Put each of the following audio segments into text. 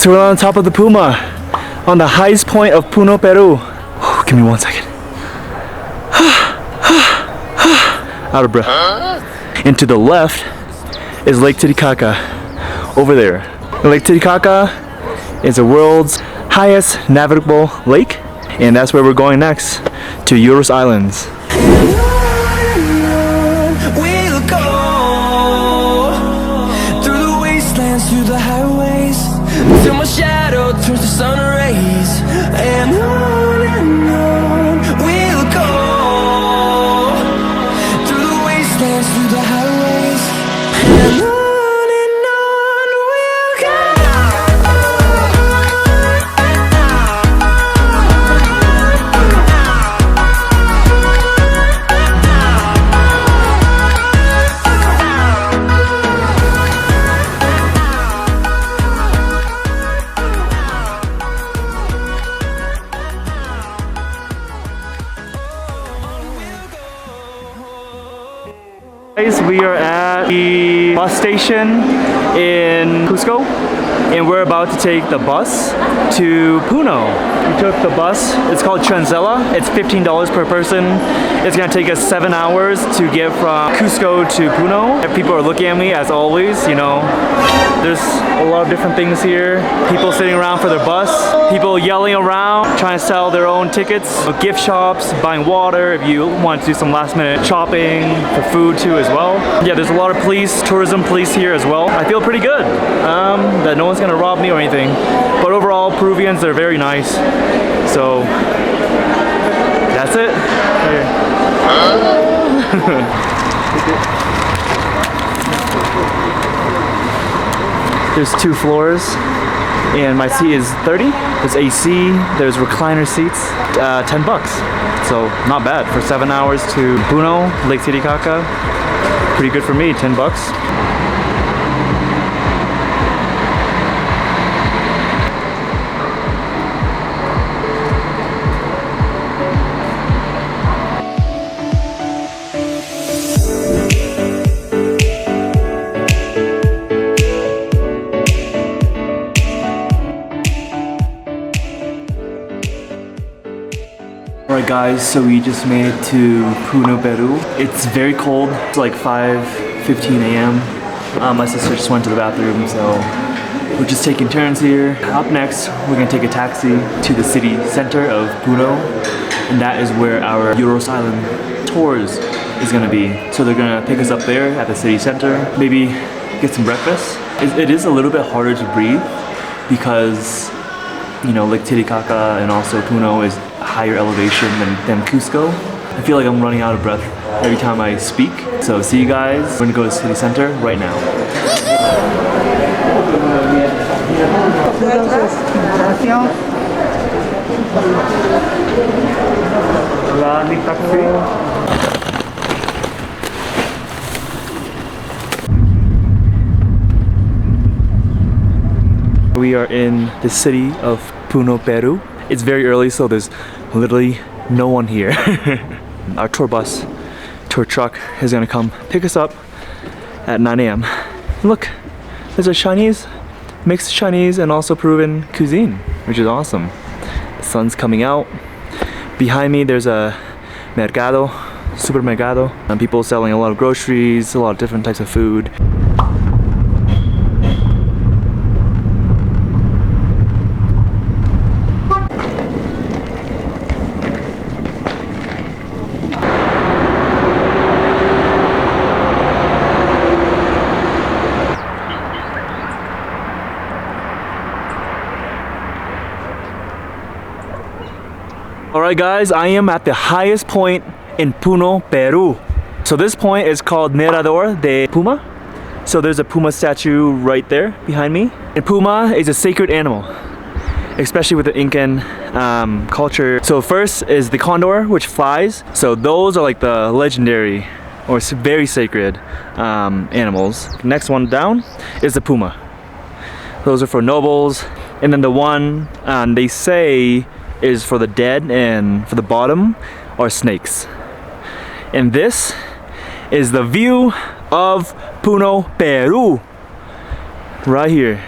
So we're on top of the Puma, on the highest point of Puno, Peru. Give me 1 second. Out of breath. And to the left is Lake Titicaca, over there. Lake Titicaca is the world's highest navigable lake, and that's where we're going next, to Uros Islands. We'll go through the wastelands, through the highways, till my shadow turns to sun rays, and on we'll go through the wastelands, through the highways, and on we'll go. Guys, we are at the bus station in Cusco, and we're about to take the bus to Puno. We took the bus, it's called Transzela, it's $15 per person. It's gonna take us 7 hours to get from Cusco to Puno. People are looking at me as always, you know. There's a lot of different things here. People sitting around for their bus, people yelling around, trying to sell their own tickets, gift shops, buying water if you want to do some last minute shopping, for food too as well. Yeah, there's a lot of police, tourism police here as well. I feel pretty good that no one's gonna rob me or anything. But overall, Peruvians are very nice. So that's it. There's 2 floors, and my seat is 30. There's AC, there's recliner seats, $10. So not bad for 7 hours to Puno, Lake Titicaca. Pretty good for me, $10. Alright guys, so we just made it to Puno, Peru. It's very cold. It's like 5:15 a.m. My sister just went to the bathroom, so we're just taking turns here. Up next, we're gonna take a taxi to the city center of Puno, and that is where our Uros Island tours is gonna be. So they're gonna pick us up there at the city center, maybe get some breakfast. It is a little bit harder to breathe because, you know, Lake Titicaca and also Puno is higher elevation than Cusco. I feel like I'm running out of breath every time I speak. So see you guys. We're gonna go to the city center right now. We are in the city of Puno, Peru. It's very early, so there's literally no one here. Our tour truck is gonna come pick us up at 9 a.m. Look, there's a Chinese, mixed Chinese and also Peruvian cuisine, which is awesome. The sun's coming out. Behind me, there's a mercado, supermercado, and people selling a lot of groceries, a lot of different types of food. Alright guys, I am at the highest point in Puno, Peru. So this point is called Mirador de Puma. So there's a Puma statue right there behind me. And Puma is a sacred animal, especially with the Incan culture. So first is the condor, which flies. So those are like the legendary or very sacred animals. Next one down is the Puma. Those are for nobles. And then the one they say is for the dead, and for the bottom are snakes. And this is the view of Puno, Peru. Right here.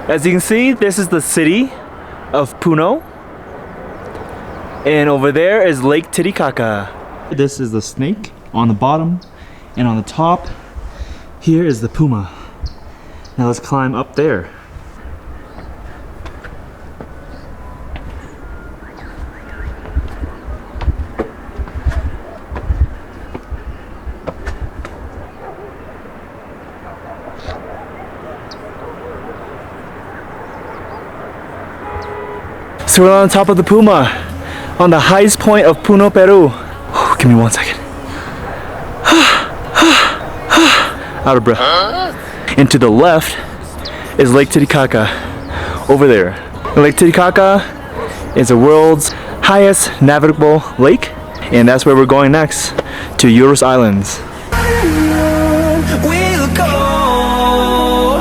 As you can see, this is the city of Puno. And over there is Lake Titicaca. This is the snake on the bottom, and on the top, here is the Puma. Now let's climb up there. So we're on top of the Puma, on the highest point of Puno, Peru. Give me 1 second. Out of breath. And to the left is Lake Titicaca, over there. Lake Titicaca is the world's highest navigable lake, and that's where we're going next, to Uros Islands. We'll go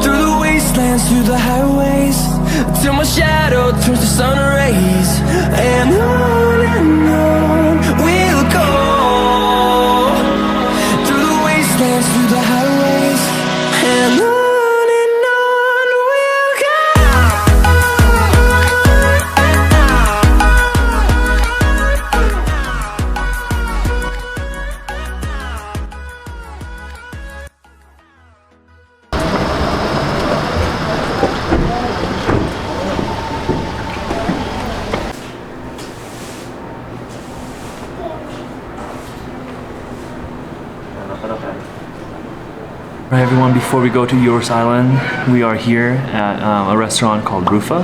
through the wastelands, through the highways, till my shadow turns to sun rays, and on we'll go through the wastelands, through the highways, and on we'll go. Right, everyone, before we go to Uros Island, we are here at a restaurant called RUPHA,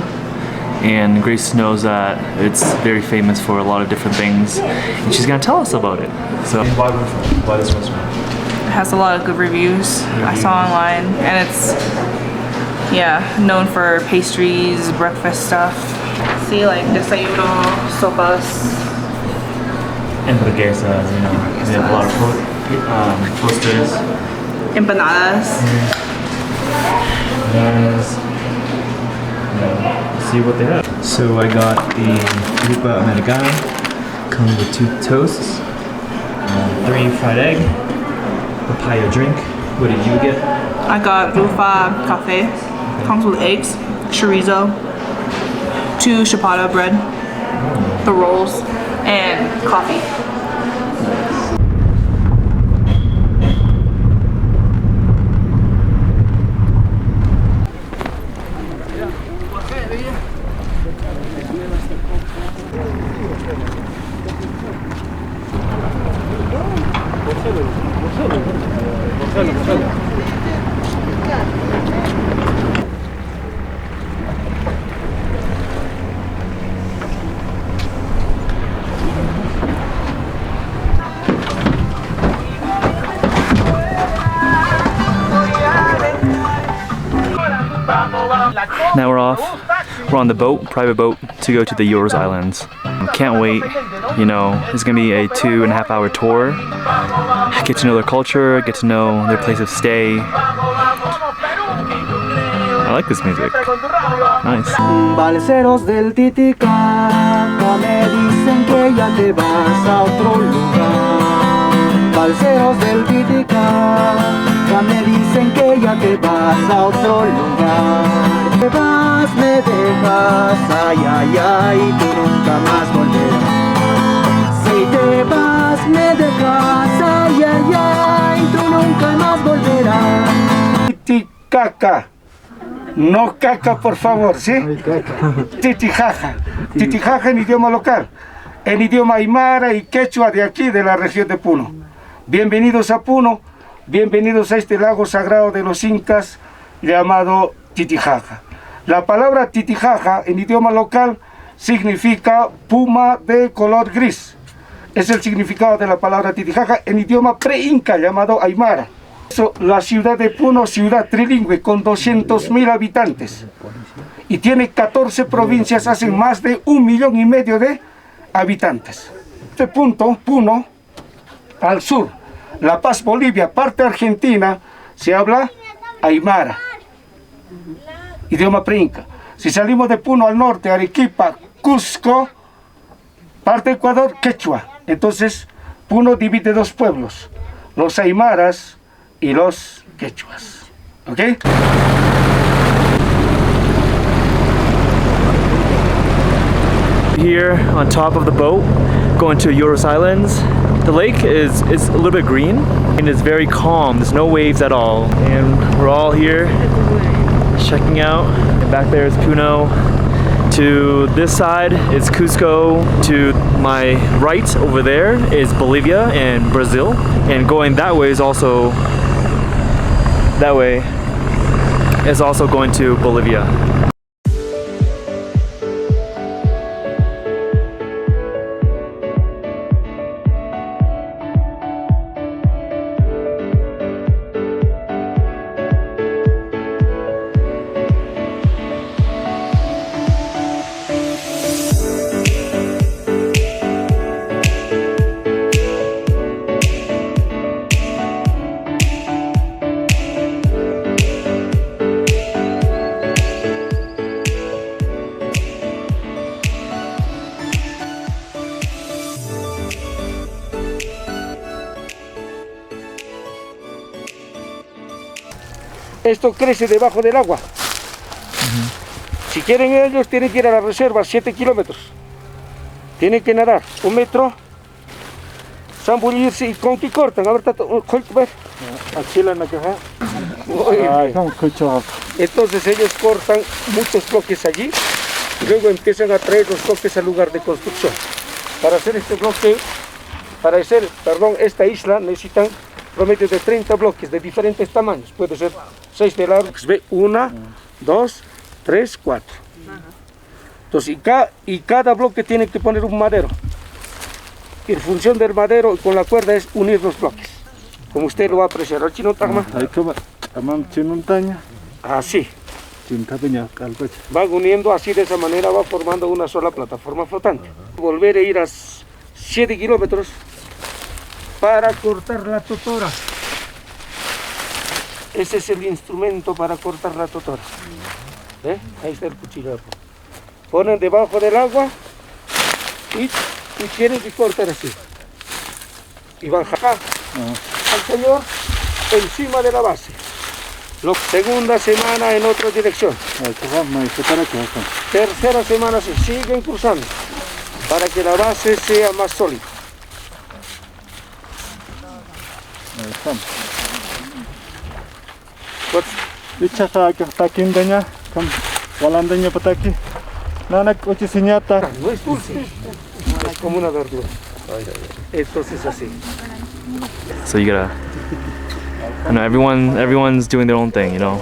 and Grace knows that it's very famous for a lot of different things, and she's gonna tell us about it. So why RUPHA? Why this restaurant? It has a lot of good reviews I saw online, and it's known for pastries, breakfast stuff. See, like desayuno, sopas, And daggers, you know, they have a lot of posters. empanadas. See what they have. So I got the RUPHA Americano, comes with 2 toasts, 3 fried egg, papaya drink. What did you get? I got RUPHA cafe. Comes with eggs, chorizo, 2 ciabatta bread, the rolls, and coffee. Now we're off. We're on the boat, private boat, to go to the Uros Islands. Can't wait. You know, it's gonna be a 2.5 hour tour. Get to know their culture, get to know their place of stay. I like this music. Nice. Balseros del Titicaca me dicen que ya te vas a otro lugar. Balseros del Titicaca me dicen que ya te vas a otro lugar. Te vas, me dejas, ay, ay, ay, tú nunca más volverás. Si te vas, me dejas, ay, ay, ay, tú nunca más volverás. Titicaca. No caca, por favor, ¿sí? Titicaca. Titicaca en idioma local, en idioma aymara y quechua de aquí, de la región de Puno. Bienvenidos a Puno, bienvenidos a este lago sagrado de los incas llamado Titicaca. La palabra Titicaca en idioma local significa puma de color gris. Es el significado de la palabra Titicaca en idioma pre-inca llamado aymara. La ciudad de Puno, ciudad trilingüe con 200.000 habitantes y tiene 14 provincias, hacen más de 1,5 millones de habitantes. Este punto, Puno, al sur, La Paz, Bolivia, parte argentina, se habla aymara, idioma pre-inca. Si salimos de Puno al norte, Arequipa, Cusco, parte Ecuador, quechua. Entonces, Puno divide 2 pueblos, los aymaras y los quechuas. ¿Ok? Here on top of the boat, going to Uros Islands. The lake is a little bit green and it's very calm. There's no waves at all. And we're all here checking out. And back there is Puno. To this side is Cusco. To my right over there is Bolivia and Brazil. And going that way is also going to Bolivia. Esto crece debajo del agua. Si quieren ellos, tienen que ir a la reserva, 7 kilómetros. Tienen que nadar 1 metro, zambullirse y con que cortan. A ver, aquí la nacaja. Entonces ellos cortan muchos bloques allí y luego empiezan a traer los bloques al lugar de construcción. Para hacer este bloque, esta isla necesitan promedio de 30 bloques de diferentes tamaños. Puede ser 6 de largo, 1, 2, 3, 4. Entonces, y cada bloque tiene que poner un madero. Y la función del madero con la cuerda es unir los bloques. Como usted lo va a apreciar. Así. Van uniendo así, de esa manera va formando una sola plataforma flotante. Volver a ir a 7 kilómetros para cortar la totora. Ese es el instrumento para cortar la totora. Ahí está el cuchillo. Ponen debajo del agua y tienen que cortar así. Y van acá al señor encima de la base. Segunda semana en otra dirección. Tercera semana se siguen cruzando para que la base sea más sólida. No es dulce, es como una verdura. Entonces así. So you gotta, I know everyone's doing their own thing, you know.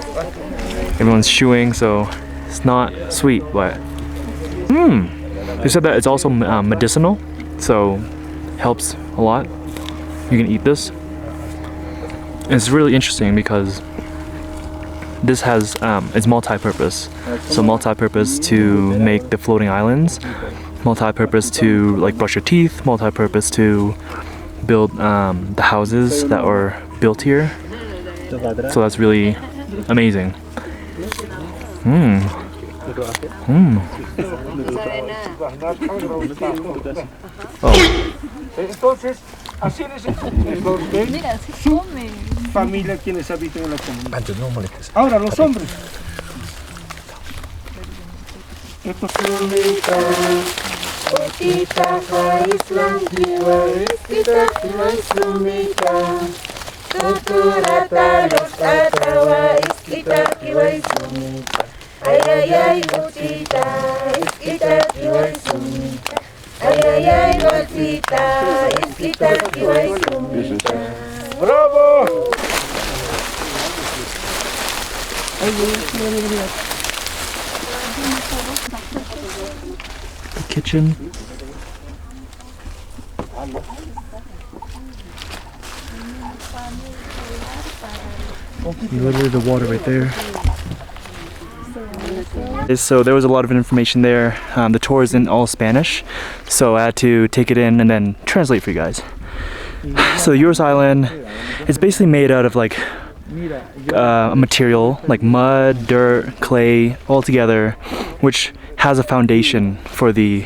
Everyone's chewing, so it's not sweet, but they said that it's also medicinal, so helps a lot. You can eat this. And it's really interesting because this has it's multi-purpose. So multi-purpose to make the floating islands, multi-purpose to like brush your teeth, multi-purpose to build the houses that are built here. So that's really amazing. Entonces, así es su familia quienes habitan en la comunidad. Ahora los hombres. Estos son ay, ay, ay, bolsita, isquita, kiwa y sumita. Ay, ay, ay, bolsita, isquita, kiwa y sumita. ¡Bravo! The kitchen. Literally the water right there. So there was a lot of information there. The tour is in all Spanish, so I had to take it in and then translate for you guys. So the Uros Island is basically made out of like a material like mud, dirt, clay, all together, which has a foundation for the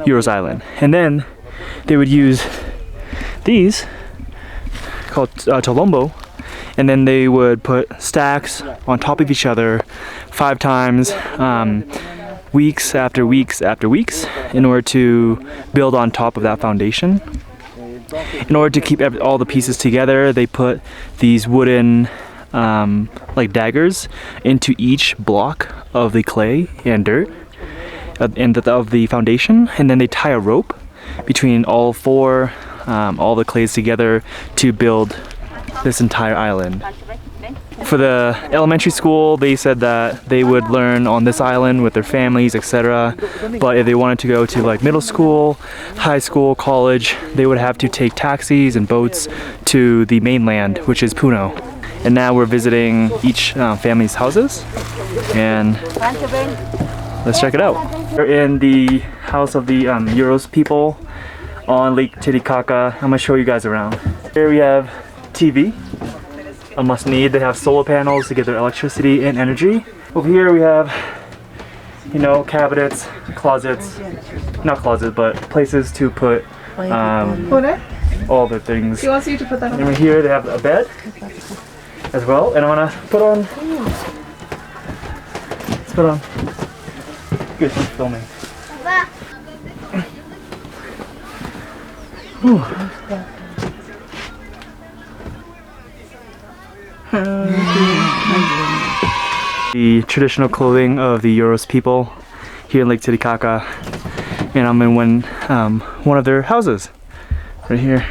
Uros Island. And then they would use these called tolombo, and then they would put stacks on top of each other 5 times, weeks after weeks after weeks in order to build on top of that foundation. In order to keep all the pieces together, they put these wooden like daggers into each block of the clay and dirt of the foundation, and then they tie a rope between all the clays together to build this entire island. For the elementary school, they said that they would learn on this island with their families, etc. But if they wanted to go to like middle school, high school, college, they would have to take taxis and boats to the mainland, which is Puno. And now we're visiting each family's houses, and let's check it out. We're in the house of the Uros people on Lake Titicaca. I'm gonna show you guys around. Here we have TV. A must need. They have solar panels to get their electricity and energy. Over here we have, you know, cabinets, closets, not closets, but places to put all the things. He wants you to put that on. And over here they have a bed as well. And I'm gonna put on, let's put on, good, keep filming. The traditional clothing of the Uros people here in Lake Titicaca, and I'm in one of their houses right here.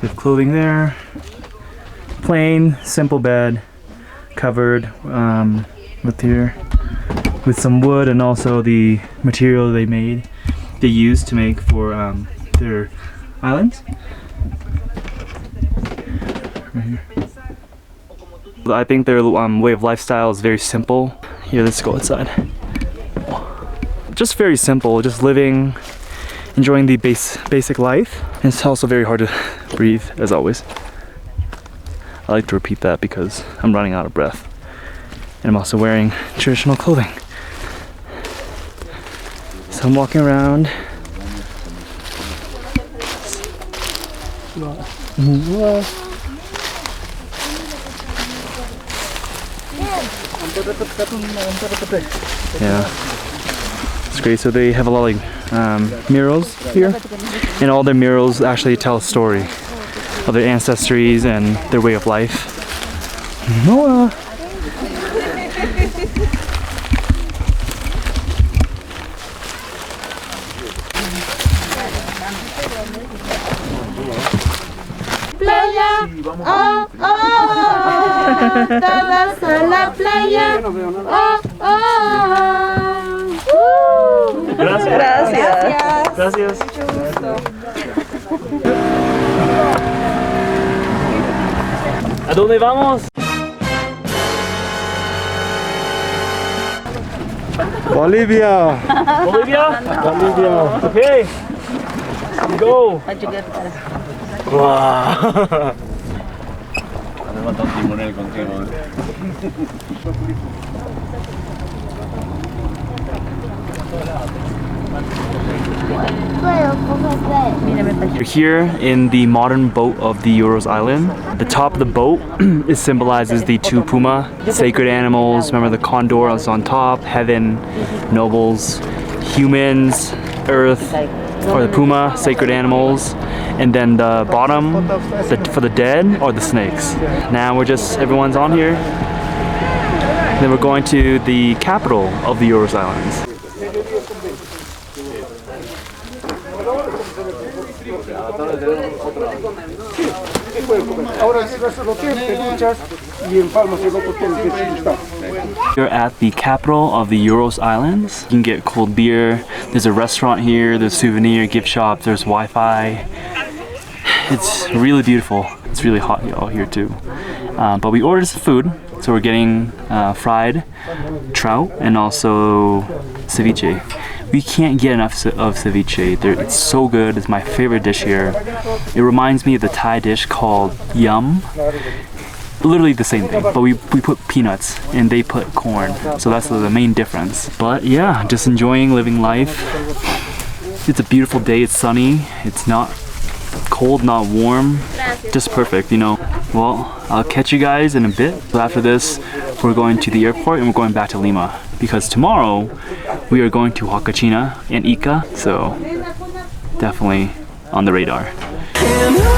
They have clothing there, plain, simple bed, covered with some wood and also the material they used to make for their islands. Right here. I think their way of lifestyle is very simple. Here, let's go outside. Just very simple, just living, enjoying the basic life. And it's also very hard to breathe, as always. I like to repeat that because I'm running out of breath. And I'm also wearing traditional clothing. So I'm walking around. Yeah, it's great. So they have a lot of murals here, and all their murals actually tell a story of their ancestries and their way of life. Noah. Playa, oh, oh, todos a la playa, oh, oh. Gracias. Gracias. ¿A dónde vamos? Bolivia. Bolivia? Bolivia. Okay. Go. Wow. You're here in the modern boat of the Uros Island. The top of the boat symbolizes the two Puma, sacred animals. Remember the condor is on top, heaven, nobles, humans, earth, or the Puma, sacred animals. And then the bottom, for the dead, or the snakes. Now everyone's on here. Then we're going to the capital of the Uros Islands. We're at the capital of the Uros Islands. You can get cold beer. There's a restaurant here. There's souvenir gift shop. There's Wi-Fi. It's really beautiful. It's really hot out here too. But we ordered some food, so we're getting fried trout and also ceviche. We can't get enough of ceviche. It's so good. It's my favorite dish here. It reminds me of the Thai dish called yum. Literally the same thing, but we put peanuts and they put corn. So that's the main difference. But yeah, just enjoying living life. It's a beautiful day. It's sunny. It's not cold, not warm, just perfect, you know. Well, I'll catch you guys in a bit. So after this, we're going to the airport and we're going back to Lima because tomorrow we are going to Huacachina and Ica, so definitely on the radar. And